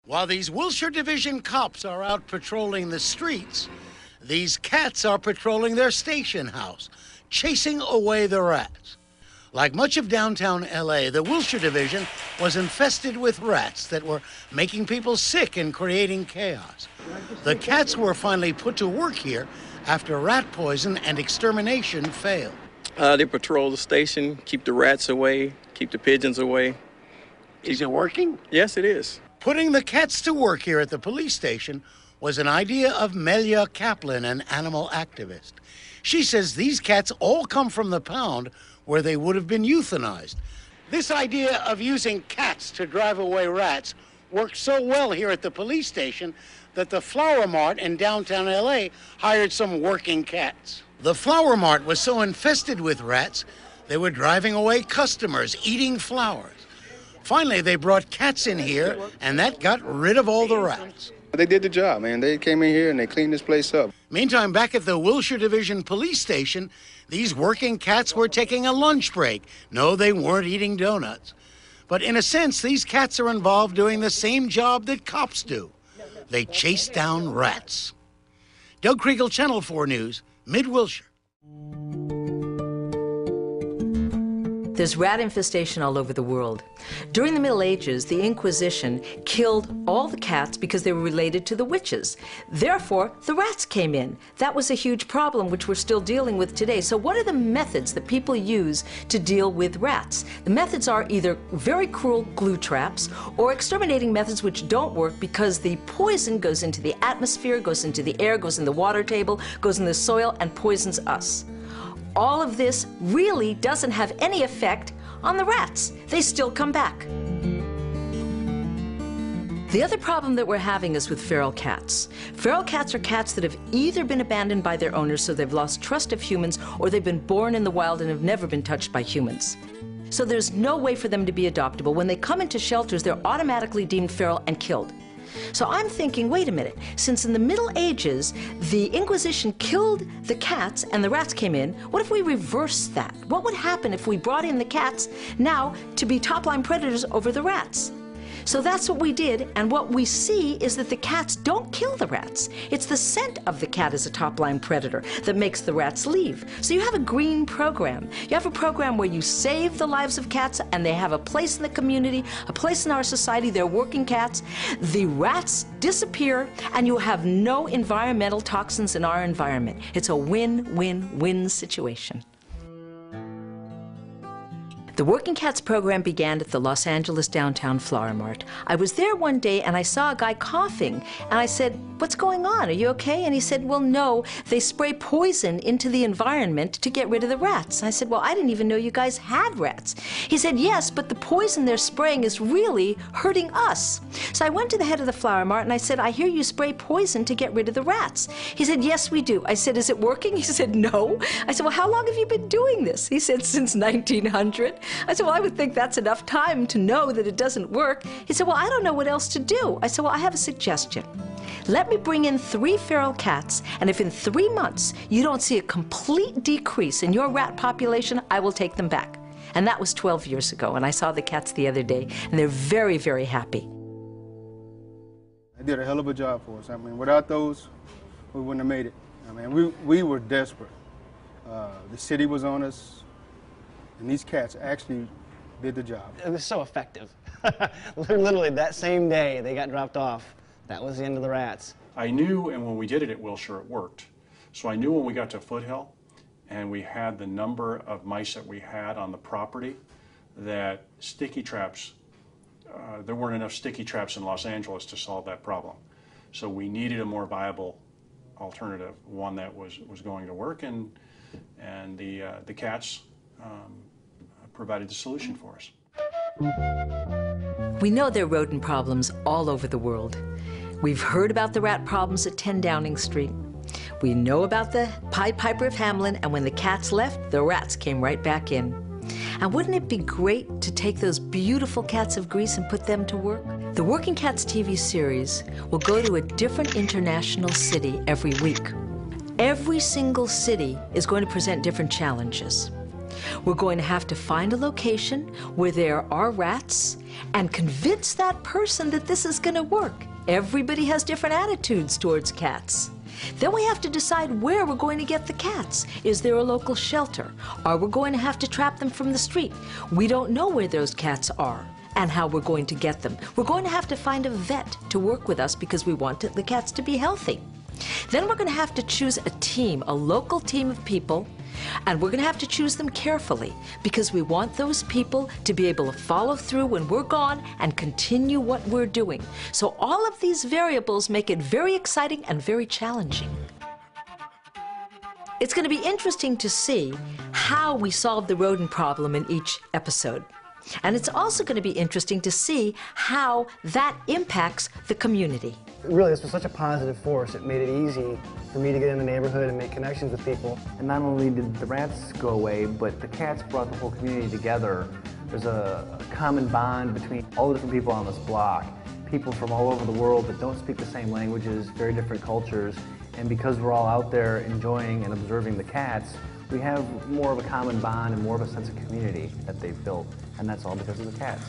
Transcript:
While these Wilshire Division cops are out patrolling the streets, these cats are patrolling their station house, chasing away the rats. Like much of downtown LA, the Wilshire Division was infested with rats that were making people sick and creating chaos. The cats were finally put to work here after rat poison and extermination failed. They patrol the station, keep the rats away, keep the pigeons away. Is it working? Yes, it is. Putting the cats to work here at the police station was an idea of Melia Kaplan, an animal activist. She says these cats all come from the pound where they would have been euthanized. This idea of using cats to drive away rats worked so well here at the police station that the Flower Mart in downtown LA hired some working cats. The Flower Mart was so infested with rats, they were driving away customers, eating flowers. Finally, they brought cats in here, and that got rid of all the rats. They did the job, man. They came in here and they cleaned this place up. Meantime, back at the Wilshire Division Police Station, these working cats were taking a lunch break. No, they weren't eating donuts. But in a sense, these cats are involved doing the same job that cops do. They chase down rats. Doug Kriegel, Channel 4 News, Mid-Wilshire. There's rat infestation all over the world. During the Middle Ages, the Inquisition killed all the cats because they were related to the witches. Therefore, the rats came in. That was a huge problem which we're still dealing with today. So what are the methods that people use to deal with rats? The methods are either very cruel glue traps or exterminating methods which don't work because the poison goes into the atmosphere, goes into the air, goes in the water table, goes in the soil, and poisons us. All of this really doesn't have any effect on the rats. They still come back. The other problem that we're having is with feral cats. Feral cats are cats that have either been abandoned by their owners, so they've lost trust of humans, or they've been born in the wild and have never been touched by humans. So there's no way for them to be adoptable. When they come into shelters, they're automatically deemed feral and killed. So I'm thinking, wait a minute, since in the Middle Ages, the Inquisition killed the cats and the rats came in, what if we reverse that? What would happen if we brought in the cats now to be top-line predators over the rats? So that's what we did, and what we see is that the cats don't kill the rats. It's the scent of the cat as a top-line predator that makes the rats leave. So you have a green program. You have a program where you save the lives of cats, and they have a place in the community, a place in our society. They're working cats. The rats disappear, and you have no environmental toxins in our environment. It's a win-win-win situation. The Working Cats program began at the Los Angeles downtown Flower Mart. I was there one day and I saw a guy coughing, and I said, "What's going on? Are you okay?" And he said, "Well, no, they spray poison into the environment to get rid of the rats." I said, "Well, I didn't even know you guys had rats." He said, "Yes, but the poison they're spraying is really hurting us." So I went to the head of the Flower Mart and I said, "I hear you spray poison to get rid of the rats." He said, "Yes, we do." I said, "Is it working?" He said, "No." I said, "Well, how long have you been doing this?" He said, "Since 1900. I said, "Well, I would think that's enough time to know that it doesn't work." He said, "Well, I don't know what else to do." I said, "Well, I have a suggestion. Let me bring in 3 feral cats, and if in 3 months you don't see a complete decrease in your rat population, I will take them back." And that was 12 years ago, and I saw the cats the other day, and they're very, very happy. They did a hell of a job for us. I mean, without those, we wouldn't have made it. I mean, we were desperate. The city was on us, and these cats actually did the job. It was so effective. Literally that same day they got dropped off. That was the end of the rats. I knew, and when we did it at Wilshire, it worked. So I knew when we got to Foothill and we had the number of mice that we had on the property that sticky traps, there weren't enough sticky traps in Los Angeles to solve that problem. So we needed a more viable alternative, one that was going to work, and the cats provided the solution for us. We know there are rodent problems all over the world. We've heard about the rat problems at 10 Downing Street. We know about the Pied Piper of Hamelin, and when the cats left, the rats came right back in. And wouldn't it be great to take those beautiful cats of Greece and put them to work? The Working Cats TV series will go to a different international city every week. Every single city is going to present different challenges. We're going to have to find a location where there are rats and convince that person that this is going to work. Everybody has different attitudes towards cats. Then we have to decide where we're going to get the cats. Is there a local shelter? Are we going to have to trap them from the street? We don't know where those cats are and how we're going to get them. We're going to have to find a vet to work with us because we want the cats to be healthy. Then we're going to have to choose a team, a local team of people, and we're going to have to choose them carefully because we want those people to be able to follow through when we're gone and continue what we're doing. So all of these variables make it very exciting and very challenging. It's going to be interesting to see how we solve the rodent problem in each episode. And it's also going to be interesting to see how that impacts the community. Really, this was such a positive force. It made it easy for me to get in the neighborhood and make connections with people. And not only did the rats go away, but the cats brought the whole community together. There's a common bond between all the different people on this block. People from all over the world that don't speak the same languages, very different cultures. And because we're all out there enjoying and observing the cats, we have more of a common bond and more of a sense of community that they've built. And that's all because of the cats.